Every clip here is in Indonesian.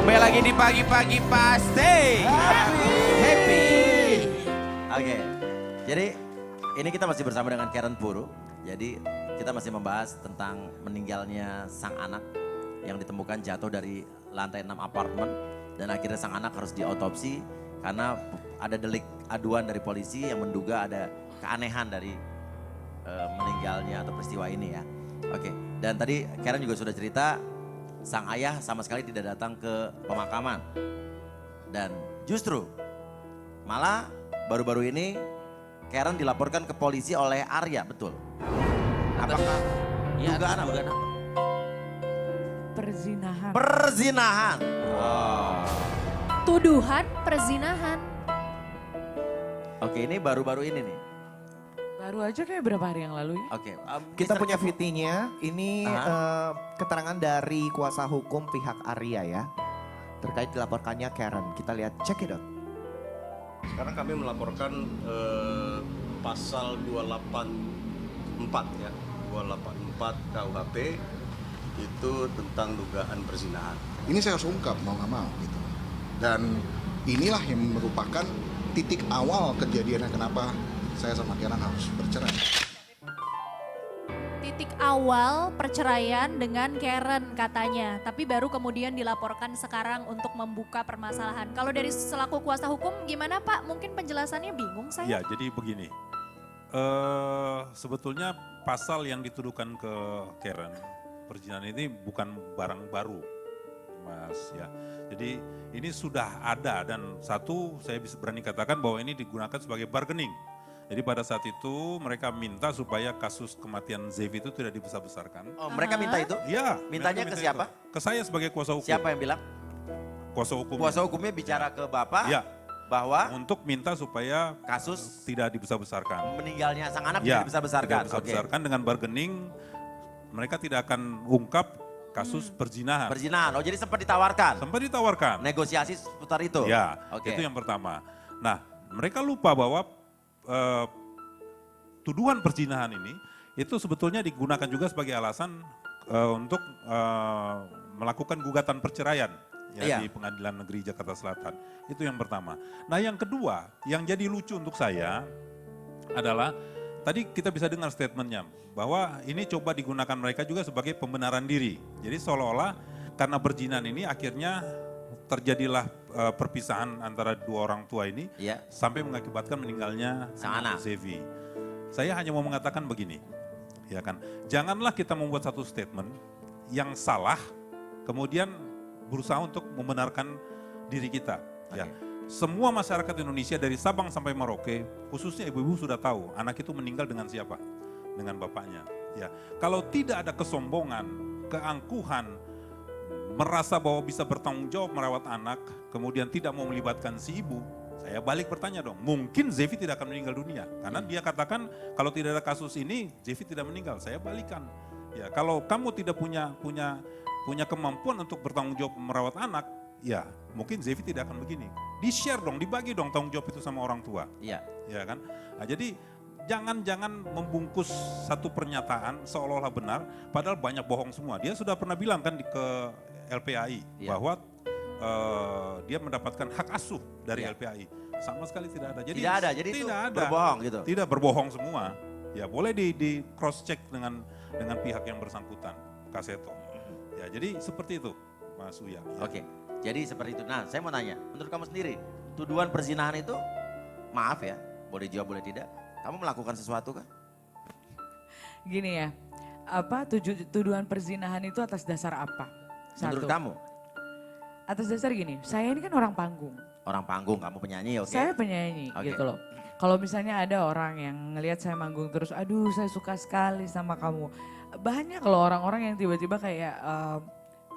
Kembali lagi di pagi-pagi pasti happy. Oke, jadi ini kita masih bersama dengan Karen Puru. Jadi kita masih membahas tentang meninggalnya sang anak yang ditemukan jatuh dari lantai 6 apartemen. Dan akhirnya sang anak harus diotopsi karena ada delik aduan dari polisi yang menduga ada keanehan dari meninggalnya atau peristiwa ini ya. Oke, dan tadi Karen juga sudah cerita sang ayah sama sekali tidak datang ke pemakaman. Dan justru malah baru-baru ini Karen dilaporkan ke polisi oleh Arya, betul? Apakah Ya, dugaan apa? dugaan apa? Perzinahan. Perzinahan. Oh. Tuduhan perzinahan. Oke, ini baru-baru ini nih. Baru aja kayak berapa hari yang lalu ya? Oke, Kita Mr. punya VT-nya, ini keterangan dari kuasa hukum pihak Arya ya. Terkait dilaporkannya Karen, kita lihat check it out. Sekarang kami melaporkan pasal 284 ya, 284 KUHP itu tentang dugaan perzinahan. Ini saya harus ungkap mau nggak mau gitu. Dan inilah yang merupakan titik awal kejadiannya kenapa saya sama Karen harus bercerai. Titik awal perceraian dengan Karen katanya. Tapi baru kemudian dilaporkan sekarang untuk membuka permasalahan. Kalau dari selaku kuasa hukum gimana Pak? Mungkin penjelasannya bingung saya. Ya, jadi begini. Sebetulnya pasal yang dituduhkan ke Karen, perzinahan ini bukan barang baru, Mas ya. Jadi ini sudah ada dan satu saya bisa berani katakan bahwa ini digunakan sebagai bargaining. Jadi pada saat itu mereka minta supaya kasus kematian Zevi itu tidak dibesar-besarkan. Oh, mereka minta itu? Iya. Mintanya mereka ke minta siapa? itu. Ke saya sebagai kuasa hukum. Siapa yang bilang? Kuasa hukum. Kuasa hukumnya bicara ke Bapak Ya. bahwa Untuk minta supaya kasus tidak dibesar-besarkan. meninggalnya sang anak Ya, tidak besar-besarkan. tidak besar-besarkan dengan bargaining, mereka tidak akan ungkap kasus perzinahan. Perzinahan. Oh, jadi sempat ditawarkan. Sempat ditawarkan. Negosiasi seputar itu. Ya, Oke. itu yang pertama. Nah, mereka lupa bahwa tuduhan perzinahan ini itu sebetulnya digunakan juga sebagai alasan untuk melakukan gugatan perceraian ya, Iya. di Pengadilan Negeri Jakarta Selatan. Itu yang pertama. Nah, yang kedua, yang jadi lucu untuk saya adalah tadi kita bisa dengar statementnya bahwa ini coba digunakan mereka juga sebagai pembenaran diri. Jadi seolah-olah karena perzinahan ini akhirnya terjadilah perpisahan antara dua orang tua ini Iya. sampai mengakibatkan meninggalnya Sang anak. Zevi. Saya hanya mau mengatakan begini, ya kan? Janganlah kita membuat satu statement yang salah, kemudian berusaha untuk membenarkan diri kita. Ya, semua masyarakat Indonesia dari Sabang sampai Merauke, khususnya ibu-ibu sudah tahu anak itu meninggal dengan siapa, dengan bapaknya. Ya, kalau tidak ada kesombongan, keangkuhan, merasa bahwa bisa bertanggung jawab merawat anak, kemudian tidak mau melibatkan si ibu. Saya balik bertanya dong, mungkin Zevi tidak akan meninggal dunia. Karena dia katakan kalau tidak ada kasus ini, Zevi tidak meninggal. Saya balikan. Ya, kalau kamu tidak punya kemampuan untuk bertanggung jawab merawat anak, ya mungkin Zevi tidak akan begini. Di-share dong, dibagi dong tanggung jawab itu sama orang tua. Iya. Ya kan? Nah, jadi jangan membungkus satu pernyataan seolah-olah benar, padahal banyak bohong semua. Dia sudah pernah bilang kan ke LPAI Iya. bahwa dia mendapatkan hak asuh dari Iya. LPAI. Sama sekali tidak ada. Jadi Tidak ada, jadi itu tidak ada. berbohong gitu. Tidak berbohong semua. Ya boleh di cross check dengan pihak yang bersangkutan, Kaseto. Ya jadi seperti itu, Mas Uya. Ya. Oke. Jadi seperti itu. Nah, saya mau nanya, menurut kamu sendiri, tuduhan perzinahan itu, maaf ya, boleh jawab boleh tidak, kamu melakukan sesuatu kan? Gini ya, tuduhan perzinahan itu atas dasar apa? Menurut kamu? Atas dasar gini, saya ini kan orang panggung. Orang panggung, kamu penyanyi, oke? Saya penyanyi Oke. gitu loh. Kalau misalnya ada orang yang ngelihat saya manggung terus, aduh saya suka sekali sama kamu. Banyak loh orang-orang yang tiba-tiba kayak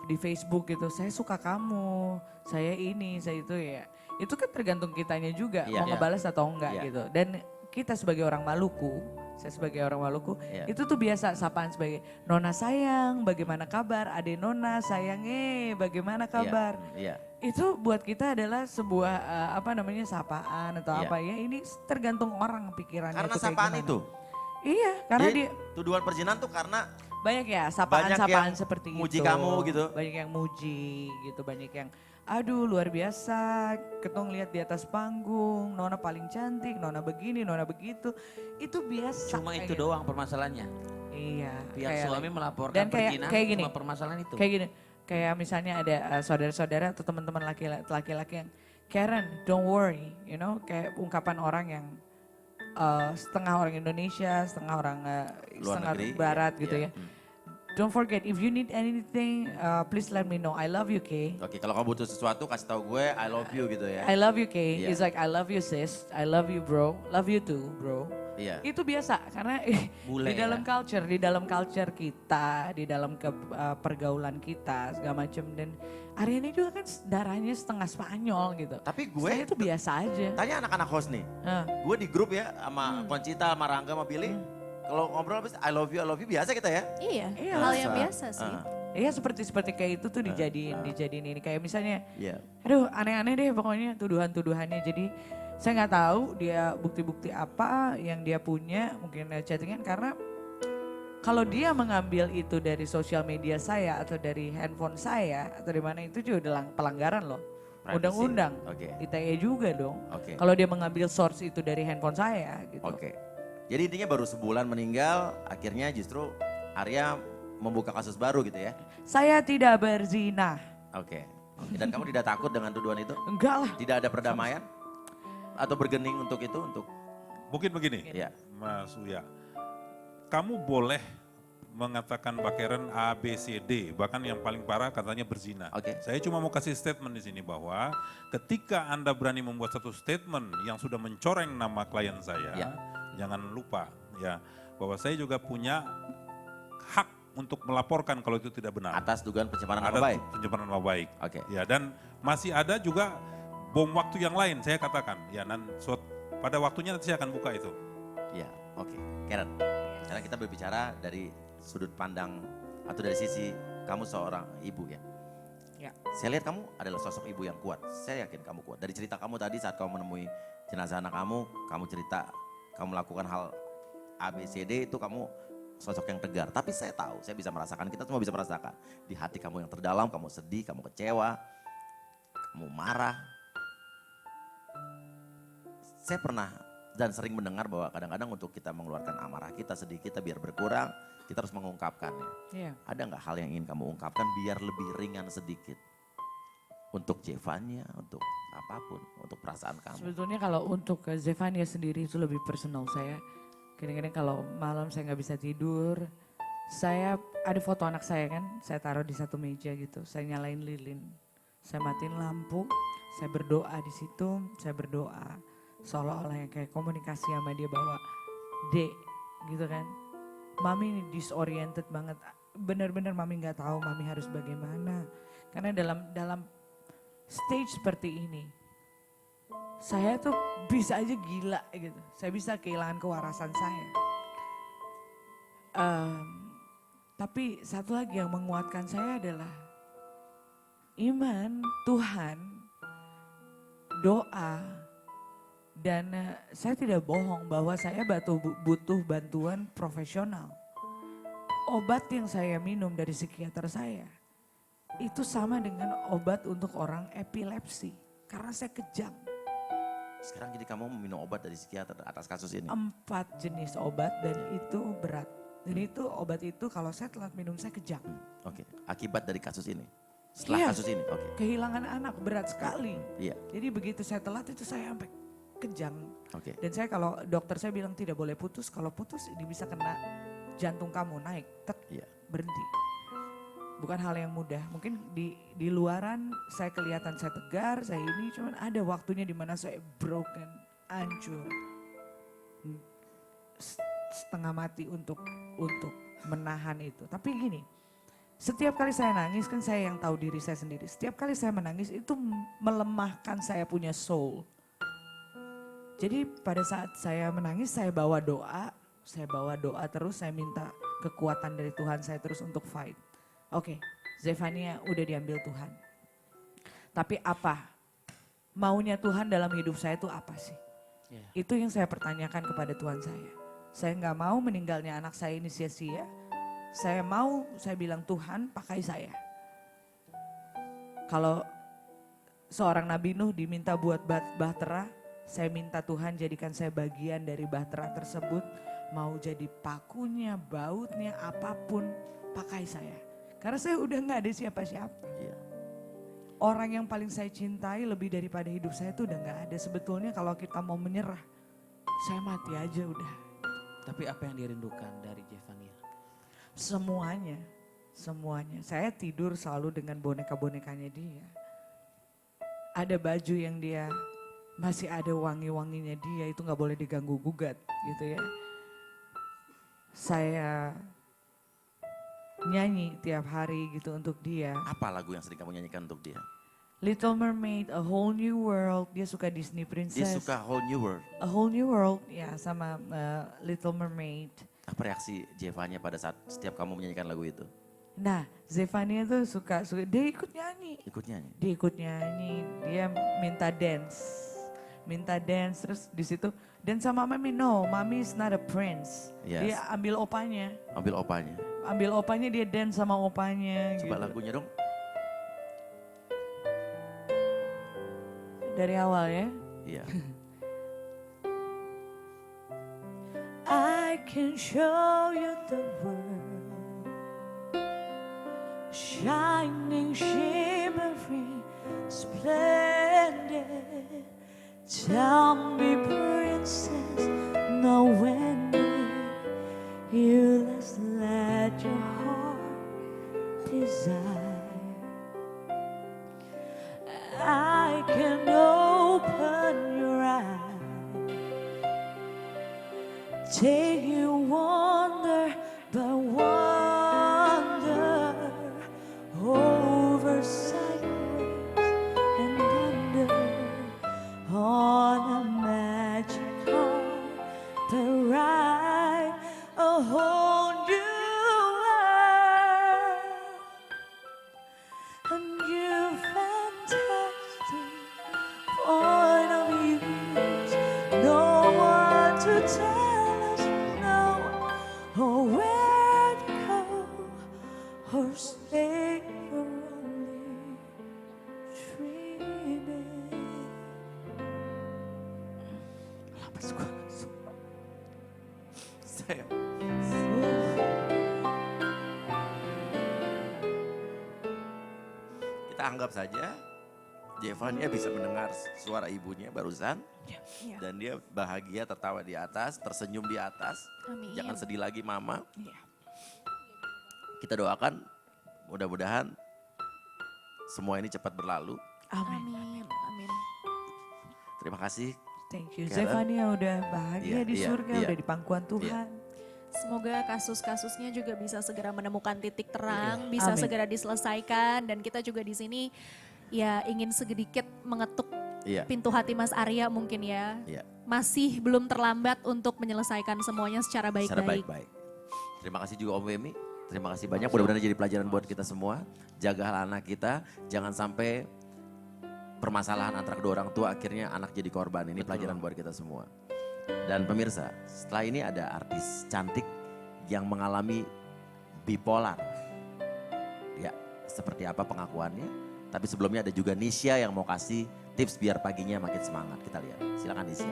di Facebook gitu, saya suka kamu, saya ini, saya itu ya. Itu kan tergantung kitanya juga Iya. mau ngebalas atau enggak Iya. gitu. Dan kita sebagai orang Maluku, saya sebagai orang Maluku, Iya. itu tuh biasa sapaan sebagai Nona sayang, bagaimana kabar? Ade Nona sayang, bagaimana kabar? Iya. Itu buat kita adalah sebuah sapaan atau Iya. apa ya. Ini tergantung orang pikirannya Karena tuh kayak sapaan gimana. itu. Iya, karena Jadi, dia tuduhan perzinahan tuh karena banyak ya Banyak sapaan-sapaan yang seperti muji itu. kamu gitu. Banyak yang muji gitu, banyak yang aduh luar biasa, ketong lihat di atas panggung, Nona paling cantik, Nona begini, Nona begitu. Itu biasa. Cuma kayak itu gitu. doang permasalahannya. Iya. Pihak kayak suami like- melaporkan dan kayak perzinahan gini, cuma permasalahan itu. kayak gini, kayak misalnya ada saudara-saudara atau teman-teman laki-laki yang, Karen, don't worry, you know, kayak ungkapan orang yang setengah orang Indonesia, setengah orang Luar setengah negeri, Barat iya, gitu iya. ya. Don't forget, if you need anything, please let me know. I love you, Kay. Oke, kalau kamu butuh sesuatu kasih tahu gue I love you gitu ya. I love you, Kay. Iya. It's like, I love you, sis. I love you, bro. Love you too, bro. Iya. Itu biasa karena Bule di dalam ya. culture kita, di dalam pergaulan kita segala macam, dan Ariana juga kan darahnya setengah Spanyol gitu. Tapi gue Saya itu biasa aja. tanya anak-anak host nih. Hah. Gue di grup ya sama Concita, sama Rangga, sama Billy. Kalau ngobrol habis I love you biasa kita ya. Iya, Iya. hal yang biasa sih. Iya seperti kayak itu tuh dijadiin ini kayak misalnya, Iya. aduh aneh-aneh deh pokoknya tuduhan-tuduhannya. Jadi saya nggak tahu dia bukti-bukti apa yang dia punya, mungkin chattingan, karena kalau dia mengambil itu dari sosial media saya atau dari handphone saya atau di mana, itu juga udah pelanggaran loh. Privacy. Undang-undang, Oke. ITE juga dong. Oke. Kalau dia mengambil source itu dari handphone saya gitu. Oke. Jadi intinya baru sebulan meninggal, akhirnya justru Arya membuka kasus baru gitu ya. Saya tidak berzina. Oke. Oke. Dan kamu tidak takut dengan tuduhan itu? Enggak lah. Tidak ada perdamaian? Atau bergening untuk itu? Untuk Mungkin begini, ya. Mas Uya. Kamu boleh mengatakan Mbak Karen A, B, C, D. Bahkan yang paling parah katanya berzina. Oke. Saya cuma mau kasih statement di sini bahwa ketika Anda berani membuat satu statement yang sudah mencoreng nama klien saya, Ya. jangan lupa ya bahwa saya juga punya hak untuk melaporkan kalau itu tidak benar. Atas dugaan pencemaran nama Ada baik. pencemaran nama baik. Oke. Ya, dan masih ada juga bom waktu yang lain saya katakan. Ya, pada waktunya nanti saya akan buka itu. Ya, oke. Karen, sekarang kita berbicara dari sudut pandang atau dari sisi kamu seorang ibu ya. Ya. Saya lihat kamu adalah sosok ibu yang kuat. Saya yakin kamu kuat. Dari cerita kamu tadi saat kamu menemui jenazah anak kamu cerita kamu melakukan hal A, B, C, D, itu kamu sosok yang tegar. Tapi saya tahu, saya bisa merasakan, kita semua bisa merasakan. Di hati kamu yang terdalam, kamu sedih, kamu kecewa, kamu marah. Saya pernah dan sering mendengar bahwa kadang-kadang untuk kita mengeluarkan amarah kita, sedih kita biar berkurang, kita harus mengungkapkannya. Iya. Ada nggak hal yang ingin kamu ungkapkan biar lebih ringan sedikit? Untuk Jevanya, untuk apapun, untuk perasaan kamu. Sebetulnya kalau untuk Zevania sendiri itu lebih personal. Saya kadang-kadang kalau malam saya nggak bisa tidur, saya ada foto anak saya kan, saya taruh di satu meja gitu, saya nyalain lilin, saya matiin lampu, saya berdoa di situ, saya berdoa seolah-olah yang kayak komunikasi sama dia bahwa Dek gitu kan, Mami ini disoriented banget, bener-bener Mami nggak tahu Mami harus bagaimana, karena dalam stage seperti ini, saya tuh bisa aja gila gitu. Saya bisa kehilangan kewarasan saya. Tapi satu lagi yang menguatkan saya adalah iman, Tuhan, doa, dan saya tidak bohong bahwa saya butuh bantuan profesional. Obat yang saya minum dari psikiater saya itu sama dengan obat untuk orang epilepsi. Karena saya kejang. Sekarang jadi kamu meminum obat dari psikiater atas kasus ini. 4 jenis obat dan itu berat. Dan itu obat itu kalau saya telat minum saya kejang. Oke, akibat dari kasus ini. Setelah Iya. kasus ini, oke. Kehilangan anak berat sekali. Iya, Jadi begitu saya telat itu saya sampai kejang. oke. Dan saya kalau dokter saya bilang tidak boleh putus. Kalau putus ini bisa kena jantung kamu naik. Tek, Iya. berhenti. Bukan hal yang mudah. Mungkin di luaran saya kelihatan saya tegar, saya ini cuman ada waktunya di mana saya broken, hancur. Setengah mati untuk menahan itu. Tapi gini, setiap kali saya nangis kan saya yang tahu diri saya sendiri. Setiap kali saya menangis itu melemahkan saya punya soul. Jadi pada saat saya menangis saya bawa doa terus, saya minta kekuatan dari Tuhan saya terus untuk fight. Oke, Zevania udah diambil Tuhan. Tapi apa? Maunya Tuhan dalam hidup saya itu apa sih? Iya. Itu yang saya pertanyakan kepada Tuhan saya. Saya nggak mau meninggalnya anak saya ini sia-sia. Saya bilang Tuhan pakai saya. Kalau seorang Nabi Nuh diminta buat bahtera, saya minta Tuhan jadikan saya bagian dari bahtera tersebut. Mau jadi pakunya, bautnya, apapun pakai saya. Karena saya udah gak ada siapa-siapa. Iya. Orang yang paling saya cintai lebih daripada hidup saya itu udah gak ada. Sebetulnya kalau kita mau menyerah, saya mati aja udah. Tapi apa yang dirindukan dari Jevania? Semuanya, semuanya. Saya tidur selalu dengan boneka-bonekanya dia. Ada baju yang dia, masih ada wangi-wanginya dia, itu gak boleh diganggu gugat gitu ya. Saya nyanyi tiap hari gitu untuk dia. Apa lagu yang sering kamu nyanyikan untuk dia? Little Mermaid, A Whole New World, dia suka Disney Dia Princess. suka Whole New World. A Whole New World, ya sama Little Mermaid. Apa reaksi Jevania pada saat setiap kamu menyanyikan lagu itu? Nah, Zevania tuh suka, dia ikut nyanyi. Ikut nyanyi? Dia ikut nyanyi, dia minta dance, terus di situ dan sama mami, no, mami is not a prince. Yes. Dia ambil opanya, Ambil opanya. dia dance sama opanya. Coba gitu. lagunya dong. Dari awal ya. Iya. I can show you the world, shining, shimmering, splendid. Tell me, princess, know when you last let your heart desire. I can open your eyes, take you wonder by wonder, over sideways and under, on a magic carpet ride, a whole new world, a new fantastic point of view. No one to tell us no, or where to go, or stay for only dreaming. Lapas gua langsung. Saya. Kita anggap saja Jevania bisa mendengar suara ibunya barusan. Iya. Dan dia bahagia tertawa di atas, tersenyum di atas. Amin. Jangan sedih lagi mama. Iya. Kita doakan mudah-mudahan semua ini cepat berlalu. Amin. Amin. Amin. Terima kasih. Thank you. Karen. Zevania udah bahagia Iya, di iya, surga, iya. udah di pangkuan Tuhan. Semoga kasus-kasusnya juga bisa segera menemukan titik terang, bisa Amin. segera diselesaikan dan kita juga di sini ya ingin sedikit mengetuk Iya. pintu hati Mas Arya mungkin ya. Iya. Masih belum terlambat untuk menyelesaikan semuanya secara Secara baik-baik. baik-baik. Terima kasih juga Om Wemi. Terima kasih banyak. Mudah-mudahan jadi pelajaran buat kita semua. Jagalah anak kita. Jangan sampai permasalahan antara kedua orang tua akhirnya anak jadi korban. Ini pelajaran buat kita semua. Dan pemirsa, setelah ini ada artis cantik yang mengalami bipolar. Ya, seperti apa pengakuannya. Tapi sebelumnya ada juga Nisha yang mau kasih tips biar paginya makin semangat. Kita lihat. Silakan Nisha.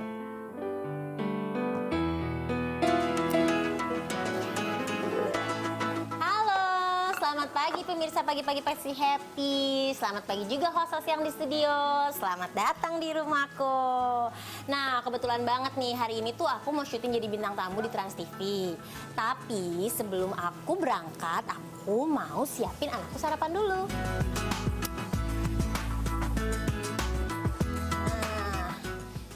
Halo, selamat pagi pemirsa pagi-pagi pasti happy. Selamat pagi juga host-host yang di studio. Selamat datang di rumahku. Nah, kebetulan banget nih hari ini tuh aku mau syuting jadi bintang tamu di Trans TV. Tapi sebelum aku berangkat, aku mau siapin anakku sarapan dulu.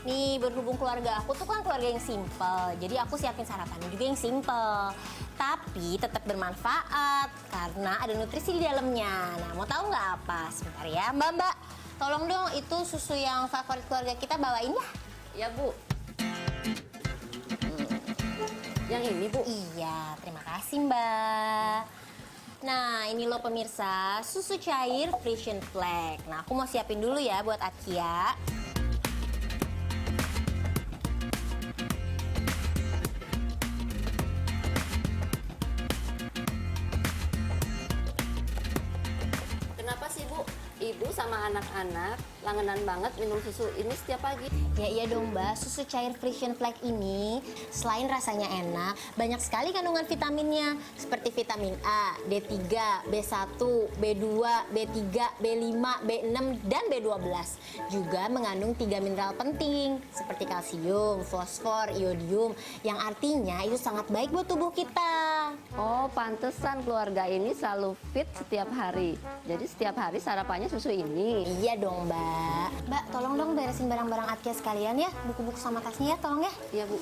Nih berhubung keluarga aku tuh kan keluarga yang simple, jadi aku siapin sarapannya juga yang simple. Tapi tetap bermanfaat karena ada nutrisi di dalamnya. Nah mau tahu nggak apa? Sebentar ya Mbak, tolong dong itu susu yang favorit keluarga kita bawain ya. Ya Bu. Yang ini Bu? Iya, terima kasih Mbak. Nah ini loh pemirsa, susu cair Frisian Flag. Nah aku mau siapin dulu ya buat Akia. Kenapa sih Bu? Ibu sama anak-anak langganan banget minum susu ini setiap pagi. Ya iya dong Mbak, susu cair Frisian Flag ini selain rasanya enak, banyak sekali kandungan vitaminnya seperti vitamin A, D3, B1, B2, B3, B5, B6, dan B12. Juga mengandung 3 mineral penting seperti kalsium, fosfor, iodium yang artinya itu sangat baik buat tubuh kita. Oh, pantesan keluarga ini selalu fit setiap hari. Jadi setiap hari sarapannya susu ini. Iya dong Mbak. Mbak tolong dong beresin barang-barang Atkia sekalian ya, buku-buku sama tasnya ya tolong ya. Iya, Bu.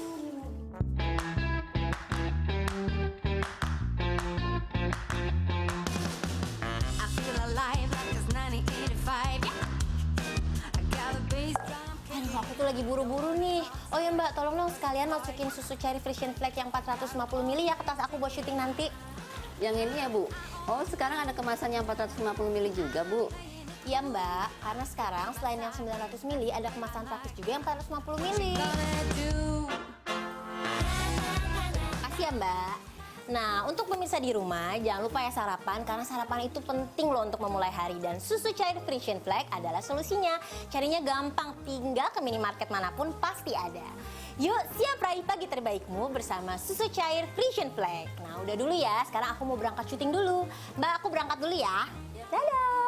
Aduh, aku tuh lagi buru-buru nih. Oh ya Mbak, tolong dong sekalian masukin susu cair Frisian Flag yang 450 ml ya ke tas aku buat syuting nanti. Yang ini ya, Bu. Oh, sekarang ada kemasan yang 450 ml juga, Bu. Iya Mbak, karena sekarang selain yang 900 ml ada kemasan praktis juga yang 450 ml. Makasih ya Mbak. Nah, untuk pemirsa di rumah, jangan lupa ya sarapan, karena sarapan itu penting loh untuk memulai hari. Dan susu cair Frisian Flag adalah solusinya. Carinya gampang, tinggal ke minimarket manapun pasti ada. Yuk, siap raih pagi terbaikmu bersama susu cair Frisian Flag. Nah, udah dulu ya, sekarang aku mau berangkat syuting dulu. Mbak, aku berangkat dulu ya. Dadah!